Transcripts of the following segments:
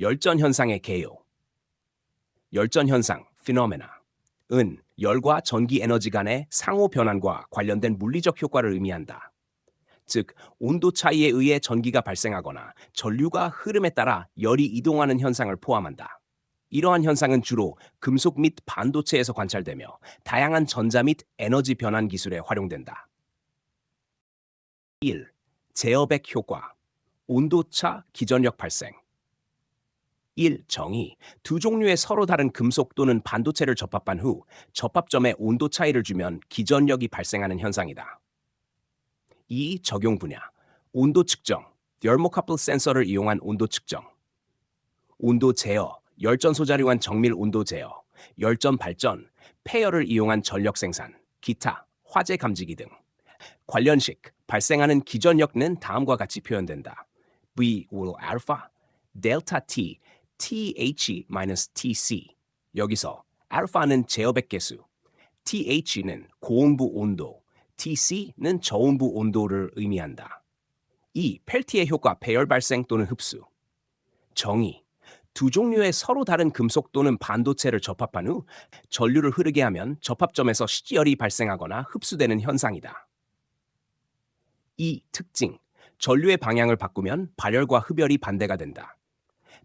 열전 현상의 개요. 열전 현상, phenomena은 열과 전기 에너지 간의 상호 변환과 관련된 물리적 효과를 의미한다. 즉, 온도 차이에 의해 전기가 발생하거나 전류가 흐름에 따라 열이 이동하는 현상을 포함한다. 이러한 현상은 주로 금속 및 반도체에서 관찰되며 다양한 전자 및 에너지 변환 기술에 활용된다. 1. 제어백 효과. 온도차 기전력 발생. 1. 정의. 두 종류의 서로 다른 금속 또는 반도체를 접합한 후 접합점에 온도 차이를 주면 기전력이 발생하는 현상이다. 2. 적용 분야. 온도 측정. thermocouple 센서를 이용한 온도 측정. 온도 제어. 열전 소자료한 정밀 온도 제어. 열전 발전. 폐열을 이용한 전력 생산. 기타. 화재 감지기 등. 관련식. 발생하는 기전력은 다음과 같이 표현된다. V will alpha, delta T, TH-TC. 여기서 알파는 제어백 계수, TH는 고온부 온도, TC는 저온부 온도를 의미한다. 2. 펠티의 효과 배열 발생 또는 흡수. 정의. 두 종류의 서로 다른 금속 또는 반도체를 접합한 후 전류를 흐르게 하면 접합점에서 시열이 발생하거나 흡수되는 현상이다. 2. 특징. 전류의 방향을 바꾸면 발열과 흡열이 반대가 된다.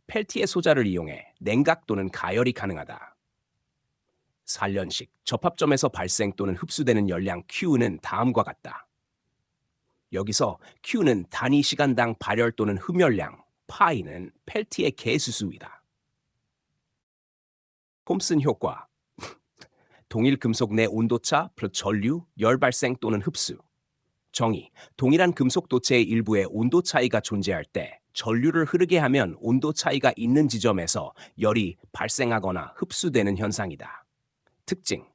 펠티의 소자를 이용해 냉각 또는 가열이 가능하다. 관련식. 접합점에서 발생 또는 흡수되는 열량 Q는 다음과 같다. 여기서 Q는 단위 시간당 발열 또는 흡열량, 파이는 펠티의 개수수이다. 톰슨 효과. 동일 금속 내 온도차 플러스 전류, 열 발생 또는 흡수. 정의. 동일한 금속 도체의 일부에 온도 차이가 존재할 때 전류를 흐르게 하면 온도 차이가 있는 지점에서 열이 발생하거나 흡수되는 현상이다. 특징.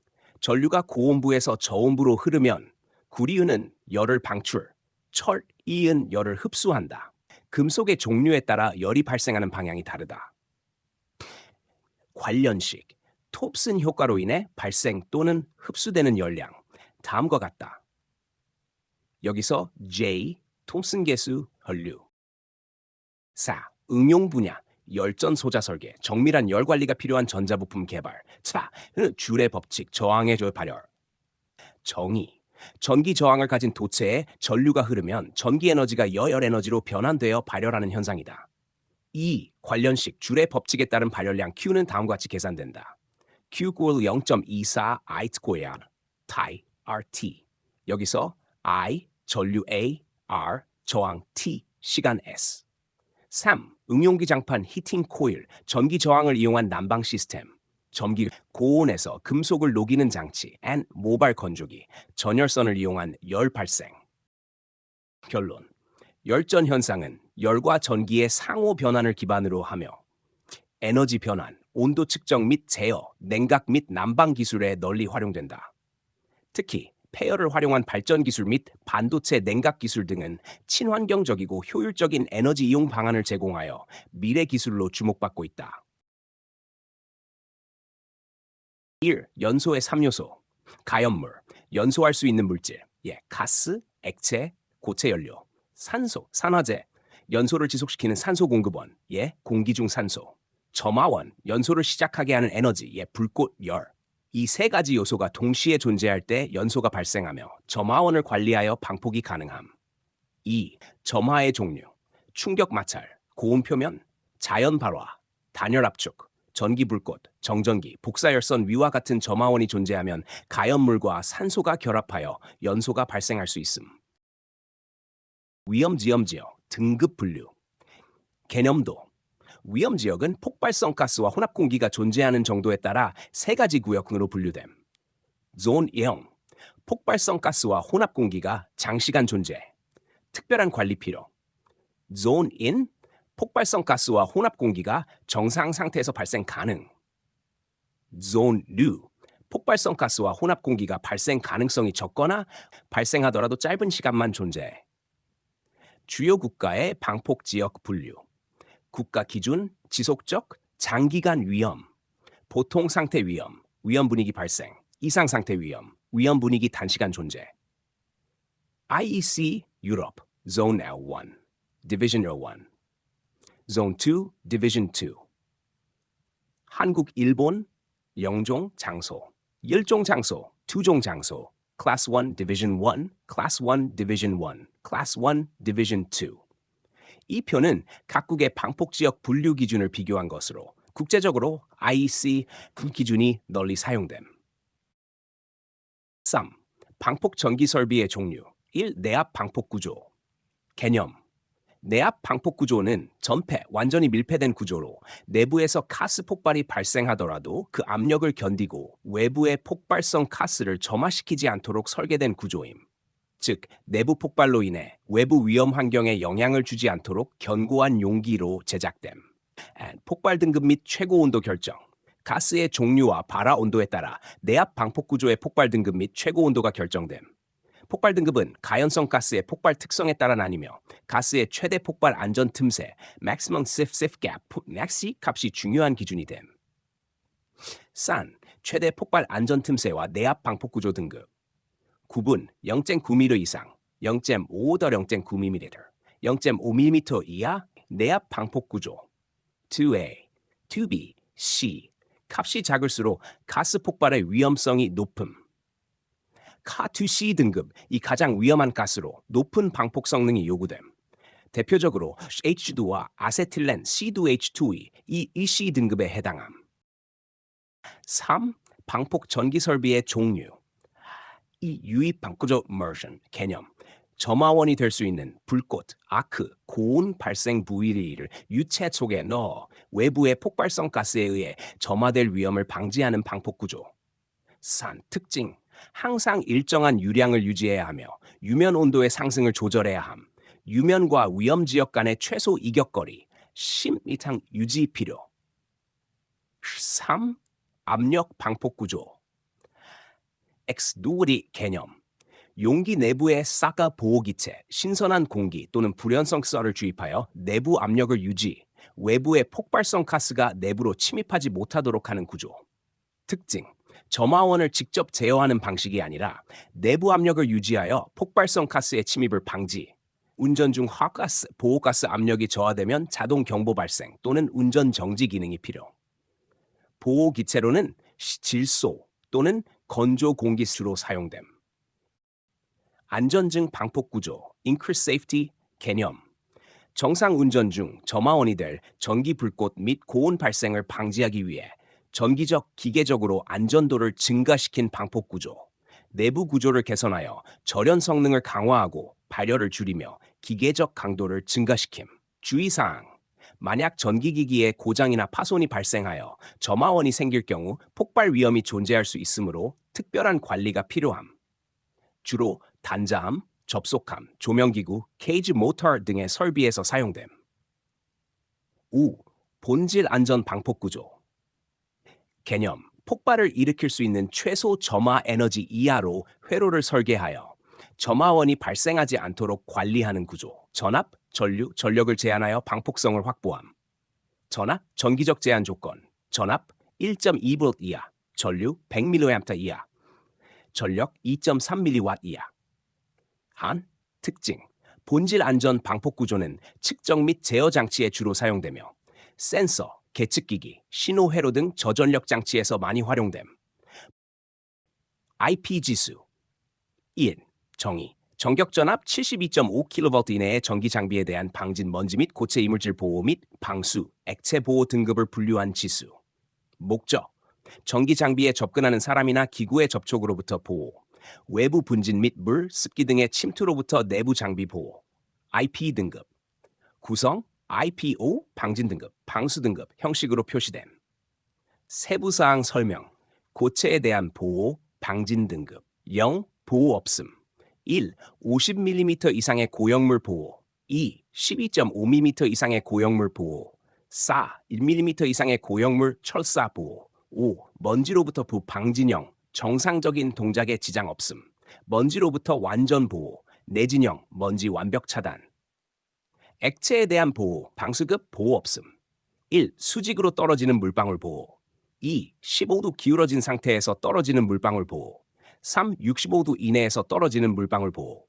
전류가 고온부에서 저온부로 흐르면 구리은은 열을 방출, 철이은 열을 흡수한다. 금속의 종류에 따라 열이 발생하는 방향이 다르다. 관련식. 톱슨 효과로 인해 발생 또는 흡수되는 열량, 다음과 같다. 여기서 J, 톰슨 계수, 헐류. 4. 응용 분야, 열전 소자 설계, 정밀한 열 관리가 필요한 전자부품 개발. 4. 줄의 법칙, 저항의 발열. 정의. 전기 저항을 가진 도체에 전류가 흐르면 전기 에너지가 여열 에너지로 변환되어 발열하는 현상이다. 2. 관련식, 줄의 법칙에 따른 발열량 Q는 다음과 같이 계산된다. Q = 0.24 I 스퀘어 타이 RT. 여기서 I, 전류 A, R, 저항 T, 시간 S. 3. 응용기 장판 히팅 코일, 전기 저항을 이용한 난방 시스템. 전기 고온에서 금속을 녹이는 장치 and 모발 건조기, 전열선을 이용한 열 발생. 결론. 열전 현상은 열과 전기의 상호 변환을 기반으로 하며 에너지 변환, 온도 측정 및 제어, 냉각 및 난방 기술에 널리 활용된다. 특히 폐열을 활용한 발전 기술 및 반도체 냉각 기술 등은 친환경적이고 효율적인 에너지 이용 방안을 제공하여 미래 기술로 주목받고 있다. 1. 연소의 3요소. 가연물, 연소할 수 있는 물질, 가스, 액체, 고체 연료. 산소, 산화제, 연소를 지속시키는 산소 공급원, 공기 중 산소. 점화원, 연소를 시작하게 하는 에너지, 불꽃, 열. 이 세 가지 요소가 동시에 존재할 때 연소가 발생하며 점화원을 관리하여 방폭이 가능함. 2. 점화의 종류. 충격 마찰, 고온 표면, 자연 발화, 단열 압축, 전기 불꽃, 정전기, 복사열선 위와 같은 점화원이 존재하면 가연물과 산소가 결합하여 연소가 발생할 수 있음. 위험지역 등급 분류. 개념도. 위험지역은 폭발성 가스와 혼합 공기가 존재하는 정도에 따라 세 가지 구역으로 분류됨. 존 0. 폭발성 가스와 혼합 공기가 장시간 존재. 특별한 관리 필요. 존 인. 폭발성 가스와 혼합 공기가 정상 상태에서 발생 가능. 존 2. 폭발성 가스와 혼합 공기가 발생 가능성이 적거나 발생하더라도 짧은 시간만 존재. 주요 국가의 방폭 지역 분류. 국가 기준, 지속적, 장기간 위험, 보통 상태 위험, 위험 분위기 발생, 이상 상태 위험, 위험 분위기 단시간 존재. IEC 유럽, Zone L1, Division L1. Zone 2, Division 2. 한국, 일본, 영종, 장소, 일종 장소, 투종 장소, Class 1, Division 1, Class 1, Division 1, Class 1, Division 2. 이 표는 각국의 방폭지역 분류 기준을 비교한 것으로 국제적으로 IEC 기준이 널리 사용됨. 3. 방폭 전기 설비의 종류. 1. 내압 방폭 구조. 개념. 내압 방폭 구조는 전폐, 완전히 밀폐된 구조로 내부에서 가스 폭발이 발생하더라도 그 압력을 견디고 외부의 폭발성 가스를 점화시키지 않도록 설계된 구조임. 즉, 내부 폭발로 인해 외부 위험 환경에 영향을 주지 않도록 견고한 용기로 제작됨. 폭발 등급 및 최고 온도 결정. 가스의 종류와 발화 온도에 따라 내압 방폭 구조의 폭발 등급 및 최고 온도가 결정됨. 폭발 등급은 가연성 가스의 폭발 특성에 따라 나뉘며 가스의 최대 폭발 안전 틈새 (maximum safe gap) (maxi) 값이 중요한 기준이 됨. 산, 최대 폭발 안전 틈새와 내압 방폭 구조 등급. 구분 0.9mm 이상, 0.5-0.9mm, 0.5mm 이하 내압 방폭 구조. 2A, 2B, C. 값이 작을수록 가스 폭발의 위험성이 높음. Ca2C 등급, 이 가장 위험한 가스로 높은 방폭 성능이 요구됨. 대표적으로 H2와 아세틸렌 C2H2이 이 EC 등급에 해당함. 3. 방폭 전기 설비의 종류. 이 유입 방구조 immersion 개념. 점화원이 될 수 있는 불꽃, 아크, 고온 발생 부위를 유체 속에 넣어 외부의 폭발성 가스에 의해 점화될 위험을 방지하는 방폭 구조. 산, 특징. 항상 일정한 유량을 유지해야 하며 유면 온도의 상승을 조절해야 함. 유면과 위험 지역 간의 최소 이격거리 10m 유지 필요. 3. 압력 방폭 구조. 엑스두리 개념. 용기 내부에 싹가 보호기체, 신선한 공기 또는 불연성 썰을 주입하여 내부 압력을 유지, 외부의 폭발성 가스가 내부로 침입하지 못하도록 하는 구조. 특징. 점화원을 직접 제어하는 방식이 아니라 내부 압력을 유지하여 폭발성 가스의 침입을 방지. 운전 중 화가스, 보호가스 압력이 저하되면 자동 경보 발생 또는 운전 정지 기능이 필요. 보호 기체로는 질소 또는 건조 공기 주로 사용됨. 안전증 방폭 구조, Increased Safety 개념. 정상 운전 중 점화원이 될 전기 불꽃 및 고온 발생을 방지하기 위해 전기적, 기계적으로 안전도를 증가시킨 방폭 구조. 내부 구조를 개선하여 절연 성능을 강화하고 발열을 줄이며 기계적 강도를 증가시킴. 주의사항. 만약 전기기기에 고장이나 파손이 발생하여 점화원이 생길 경우 폭발 위험이 존재할 수 있으므로 특별한 관리가 필요함. 주로 단자함, 접속함, 조명기구, 케이지 모터 등의 설비에서 사용됨. 5. 본질 안전 방폭 구조. 개념. 폭발을 일으킬 수 있는 최소 점화 에너지 이하로 회로를 설계하여 점화원이 발생하지 않도록 관리하는 구조. 전압, 전류, 전력을 제한하여 방폭성을 확보함. 전압, 전기적 제한 조건. 전압 1.2V 이하, 전류 100mA 이하, 전력 2.3mW 이하. 한, 특징. 본질 안전 방폭 구조는 측정 및 제어 장치에 주로 사용되며 센서, 계측기기, 신호 회로 등 저전력 장치에서 많이 활용됨. IP 지수 1. 정의. 전격 전압 72.5kV 이내의 전기 장비에 대한 방진 먼지 및 고체 이물질 보호 및 방수, 액체 보호 등급을 분류한 지수. 목적. 전기 장비에 접근하는 사람이나 기구의 접촉으로부터 보호. 외부 분진 및 물, 습기 등의 침투로부터 내부 장비 보호. IP 등급. 구성 IPO 방진 등급, 방수 등급 형식으로 표시됨. 세부사항 설명. 고체에 대한 보호, 방진 등급. 0. 보호 없음. 1. 50mm 이상의 고역물 보호. 2. 12.5mm 이상의 고역물 보호. 4. 1mm 이상의 고역물 철사 보호. 5. 먼지로부터 방진형, 정상적인 동작에 지장 없음. 먼지로부터 완전 보호, 내진형, 먼지 완벽 차단. 액체에 대한 보호, 방수급 보호 없음. 1. 수직으로 떨어지는 물방울 보호. 2. 15도 기울어진 상태에서 떨어지는 물방울 보호. 3. 65도 이내에서 떨어지는 물방울 보호.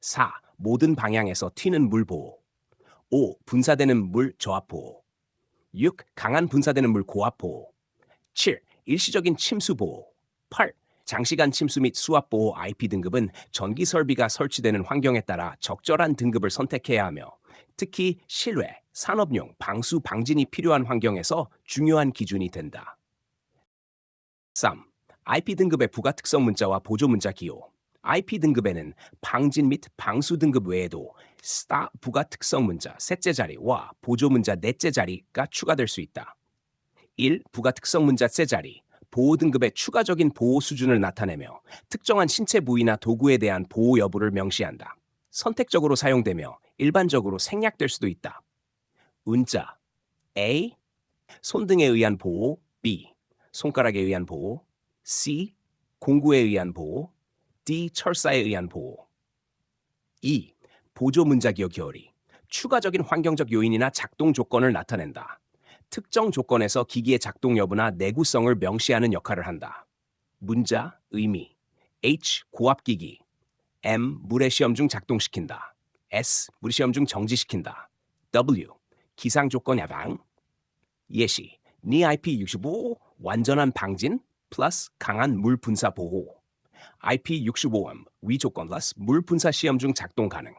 4. 모든 방향에서 튀는 물 보호. 5. 분사되는 물 저하보호. 6. 강한 분사되는 물 고압보호. 7. 일시적인 침수보호. 8. 장시간 침수 및 수압보호. IP 등급은 전기 설비가 설치되는 환경에 따라 적절한 등급을 선택해야 하며 특히 실외, 산업용, 방수, 방진이 필요한 환경에서 중요한 기준이 된다. 3. IP 등급의 부가 특성 문자와 보조 문자 기호. IP 등급에는 방진 및 방수 등급 외에도 스타 부가 특성 문자 셋째 자리와 보조 문자 넷째 자리가 추가될 수 있다. 1. 부가 특성 문자 세 자리. 보호 등급의 추가적인 보호 수준을 나타내며 특정한 신체 부위나 도구에 대한 보호 여부를 명시한다. 선택적으로 사용되며 일반적으로 생략될 수도 있다. 운자 A. 손등에 의한 보호. B. 손가락에 의한 보호. C. 공구에 의한 보호. D. 철사에 의한 보호. 2. 보조 문자 기호 겨울이 추가적인 환경적 요인이나 작동 조건을 나타낸다. 특정 조건에서 기기의 작동 여부나 내구성을 명시하는 역할을 한다. 문자, 의미. H. 고압기기. M. 물의 시험 중 작동시킨다. S. 물의 시험 중 정지시킨다. W. 기상조건 예방. 예시. 니 IP65 완전한 방진 플러스 강한 물 분사 보호. IP65M 위조건 플러스 물 분사 시험 중 작동 가능.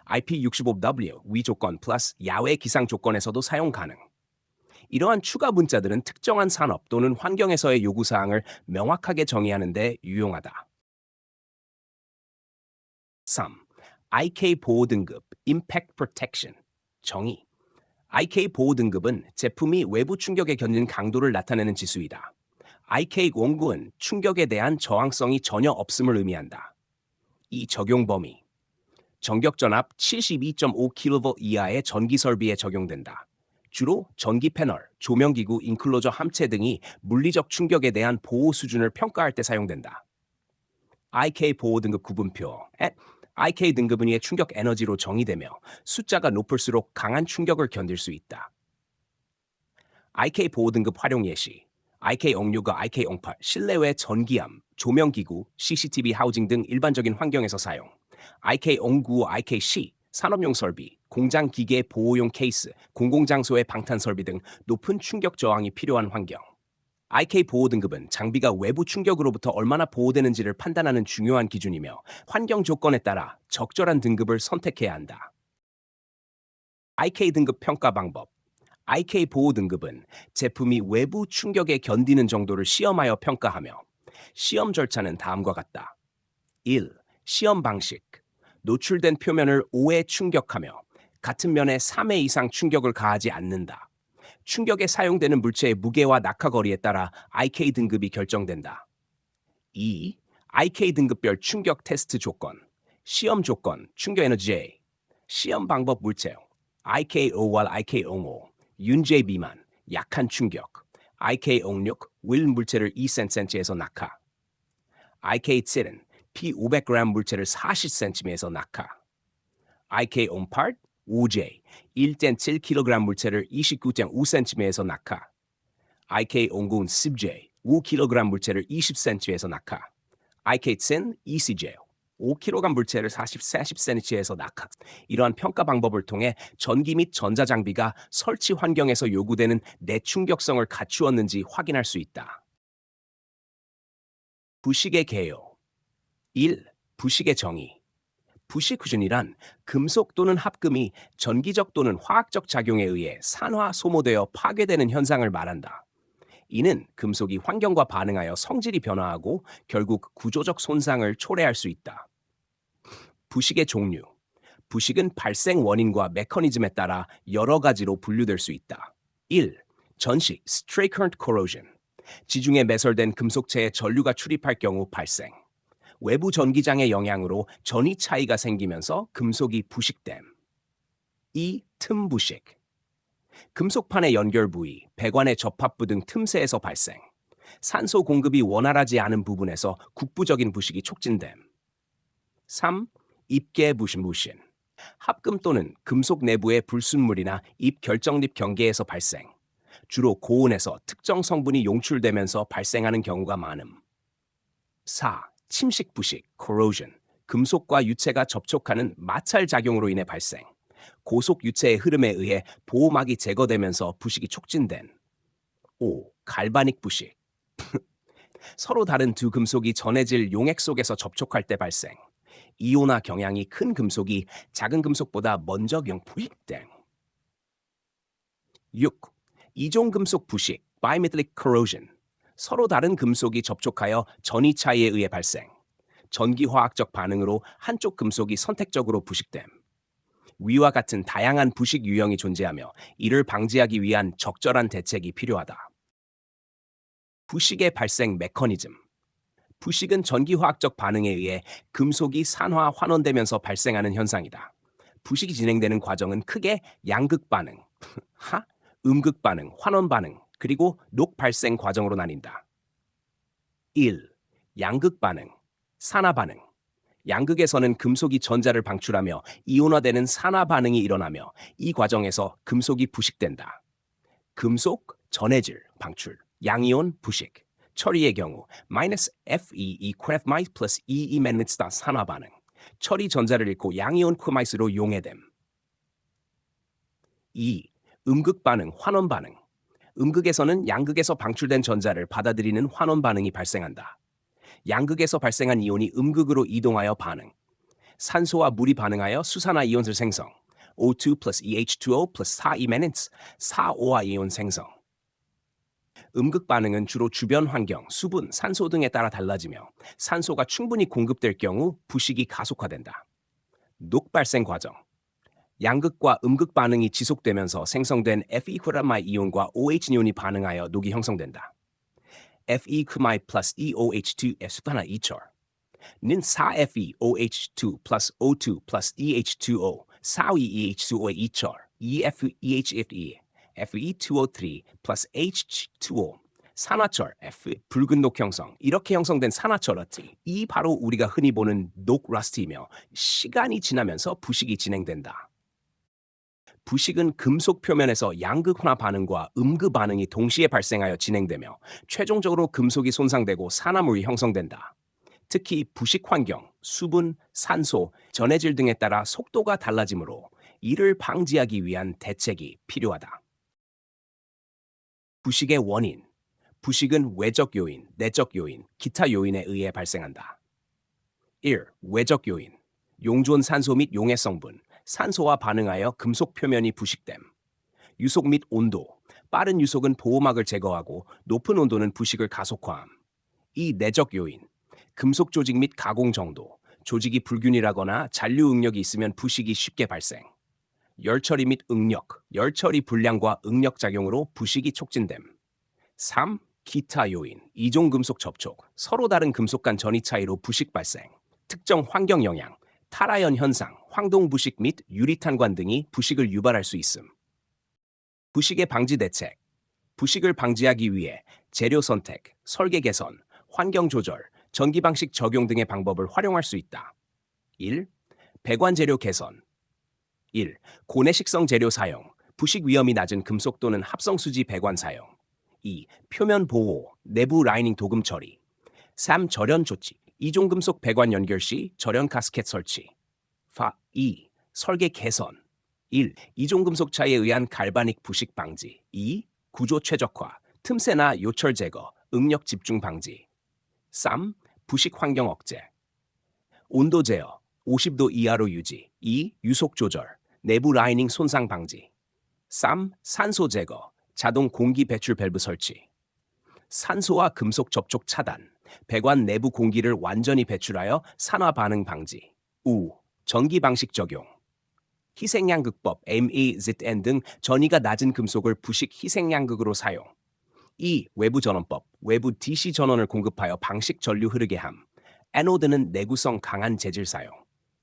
IP65W 위조건 플러스 야외 기상 조건에서도 사용 가능. 이러한 추가 문자들은 특정한 산업 또는 환경에서의 요구사항을 명확하게 정의하는 데 유용하다. 3. IK 보호 등급 Impact Protection 정의. IK 보호 등급은 제품이 외부 충격에 견디는 강도를 나타내는 지수이다. IK 원구는 충격에 대한 저항성이 전혀 없음을 의미한다. 이 적용 범위. 전격 전압 72.5kV 이하의 전기 설비에 적용된다. 주로 전기 패널, 조명기구, 인클로저 함체 등이 물리적 충격에 대한 보호 수준을 평가할 때 사용된다. IK 보호 등급 구분표. IK 등급은 이의 충격 에너지로 정의되며 숫자가 높을수록 강한 충격을 견딜 수 있다. IK 보호 등급 활용 예시. IK06과 IK08 실내외 전기암, 조명기구, CCTV 하우징 등 일반적인 환경에서 사용. IK09, IKC 산업용 설비, 공장 기계 보호용 케이스, 공공장소의 방탄 설비 등 높은 충격 저항이 필요한 환경. IK 보호 등급은 장비가 외부 충격으로부터 얼마나 보호되는지를 판단하는 중요한 기준이며 환경 조건에 따라 적절한 등급을 선택해야 한다. IK 등급 평가 방법. IK 보호 등급은 제품이 외부 충격에 견디는 정도를 시험하여 평가하며 시험 절차는 다음과 같다. 1. 시험 방식. 노출된 표면을 5회 충격하며 같은 면에 3회 이상 충격을 가하지 않는다. 충격에 사용되는 물체의 무게와 낙하거리에 따라 IK 등급이 결정된다. 2. IK 등급별 충격 테스트 조건. 시험 조건, 충격 에너지 J. 시험 방법 물체형. IK5와 IK05. 윤제 미만, 약한 충격. IK06, 윌 물체를 2cm에서 낙하. IK7은 P500g 물체를 40cm에서 낙하. IK08, OJ, 1.7kg 물체를 29.5cm에서 낙하. IK09는 10J, 5kg 물체를 20cm에서 낙하. IK10, ECJ, 5kg 물체를 40cm에서 낙하. 이러한 평가 방법을 통해 전기 및 전자장비가 설치 환경에서 요구되는 내충격성을 갖추었는지 확인할 수 있다. 부식의 개요. 1. 부식의 정의. 부식 기준이란 금속 또는 합금이 전기적 또는 화학적 작용에 의해 산화 소모되어 파괴되는 현상을 말한다. 이는 금속이 환경과 반응하여 성질이 변화하고 결국 구조적 손상을 초래할 수 있다. 부식의 종류. 부식은 발생 원인과 메커니즘에 따라 여러 가지로 분류될 수 있다. 1. 전식, stray current corrosion. 지중해 매설된 금속체에 전류가 출입할 경우 발생. 외부 전기장의 영향으로 전위 차이가 생기면서 금속이 부식됨. 2. 틈 부식. 금속판의 연결 부위, 배관의 접합부 등 틈새에서 발생. 산소 공급이 원활하지 않은 부분에서 국부적인 부식이 촉진됨. 3. 입계 부신. 합금 또는 금속 내부의 불순물이나 입 결정립 경계에서 발생. 주로 고온에서 특정 성분이 용출되면서 발생하는 경우가 많음. 4. 침식 부식, corrosion. 금속과 유체가 접촉하는 마찰 작용으로 인해 발생. 고속 유체의 흐름에 의해 보호막이 제거되면서 부식이 촉진된. 5. 갈바닉 부식. 서로 다른 두 금속이 전해질 용액 속에서 접촉할 때 발생. 이온화 경향이 큰 금속이 작은 금속보다 먼저 부식됨. 6. 이종 금속 부식, bimetallic corrosion. 서로 다른 금속이 접촉하여 전위 차이에 의해 발생. 전기화학적 반응으로 한쪽 금속이 선택적으로 부식됨. 위와 같은 다양한 부식 유형이 존재하며 이를 방지하기 위한 적절한 대책이 필요하다. 부식의 발생 메커니즘. 부식은 전기화학적 반응에 의해 금속이 산화 환원되면서 발생하는 현상이다. 부식이 진행되는 과정은 크게 양극 반응, 음극 반응, 환원 반응, 그리고 녹 발생 과정으로 나뉜다. 1. 양극 반응, 산화 반응. 양극에서는 금속이 전자를 방출하며 이온화되는 산화 반응이 일어나며 이 과정에서 금속이 부식된다. 금속, 전해질, 방출, 양이온, 부식. 처리의 경우 -Fe equipment plus E emanits다 산화 반응. 처리 전자를 잃고 양이온 쿠마이스로 용해됨. 2. 음극 반응, 환원 반응. 음극에서는 양극에서 방출된 전자를 받아들이는 환원 반응이 발생한다. 양극에서 발생한 이온이 음극으로 이동하여 반응. 산소와 물이 반응하여 수산화 이온을 생성. O2 plus EH2O plus 4-emanits, 4-OA 이온 생성. 음극 반응은 주로 주변 환경, 수분, 산소 등에 따라 달라지며 산소가 충분히 공급될 경우 부식이 가속화된다. 녹 발생 과정. 양극과 음극 반응이 지속되면서 생성된 Fe-큐라마이 이온과 OH 이온이 반응하여 녹이 형성된다. Fe-큐마이 plus EOH2 F 하나 2철. 는 4FeOH2 plus O2 plus EH2O, 4EH2O의 2철, EFEHFE, Fe2O3 plus H2O, 산화철 F, 붉은 녹 형성. 이렇게 형성된 산화철 이 바로 우리가 흔히 보는 녹 러스트이며 시간이 지나면서 부식이 진행된다. 부식은 금속 표면에서 양극화 반응과 음극 반응이 동시에 발생하여 진행되며 최종적으로 금속이 손상되고 산화물이 형성된다. 특히 부식 환경, 수분, 산소, 전해질 등에 따라 속도가 달라지므로 이를 방지하기 위한 대책이 필요하다. 부식의 원인. 부식은 외적 요인, 내적 요인, 기타 요인에 의해 발생한다. 1. 외적 요인. 용존 산소 및 용해 성분, 산소와 반응하여 금속 표면이 부식됨. 유속 및 온도. 빠른 유속은 보호막을 제거하고 높은 온도는 부식을 가속화함. 2. 내적 요인. 금속 조직 및 가공 정도, 조직이 불균일하거나 잔류 응력이 있으면 부식이 쉽게 발생. 열 처리 및 응력, 열 처리 불량과 응력 작용으로 부식이 촉진됨. 3. 기타 요인, 이종 금속 접촉, 서로 다른 금속 간 전위 차이로 부식 발생. 특정 환경 영향, 탈하연 현상, 황동 부식 및 유리탄관 등이 부식을 유발할 수 있음. 부식의 방지 대책. 부식을 방지하기 위해 재료 선택, 설계 개선, 환경 조절, 전기 방식 적용 등의 방법을 활용할 수 있다. 1. 배관 재료 개선. 1. 고내식성 재료 사용, 부식 위험이 낮은 금속 또는 합성수지 배관 사용. 2. 표면 보호, 내부 라이닝 도금 처리. 3. 절연 조치, 이종금속 배관 연결 시 절연 가스켓 설치. 2. 설계 개선. 1. 이종금속 차이에 의한 갈바닉 부식 방지. 2. 구조 최적화, 틈새나 요철 제거, 응력 집중 방지. 3. 부식 환경 억제. 온도 제어, 50도 이하로 유지. 2. 유속 조절, 내부 라이닝 손상 방지. 3. 산소 제거, 자동 공기 배출 밸브 설치. 산소와 금속 접촉 차단, 배관 내부 공기를 완전히 배출하여 산화 반응 방지. 우. 전기 방식 적용. 희생양극법, MEZN 등 전위가 낮은 금속을 부식 희생양극으로 사용. 2. 외부 전원법, 외부 DC 전원을 공급하여 방식 전류 흐르게 함. 애노드는 내구성 강한 재질 사용.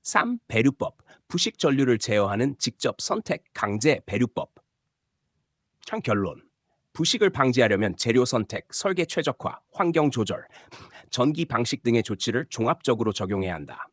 3. 배류법, 부식 전류를 제어하는 직접 선택 강제 배류법. 참 결론. 부식을 방지하려면 재료 선택, 설계 최적화, 환경 조절, 전기 방식 등의 조치를 종합적으로 적용해야 한다.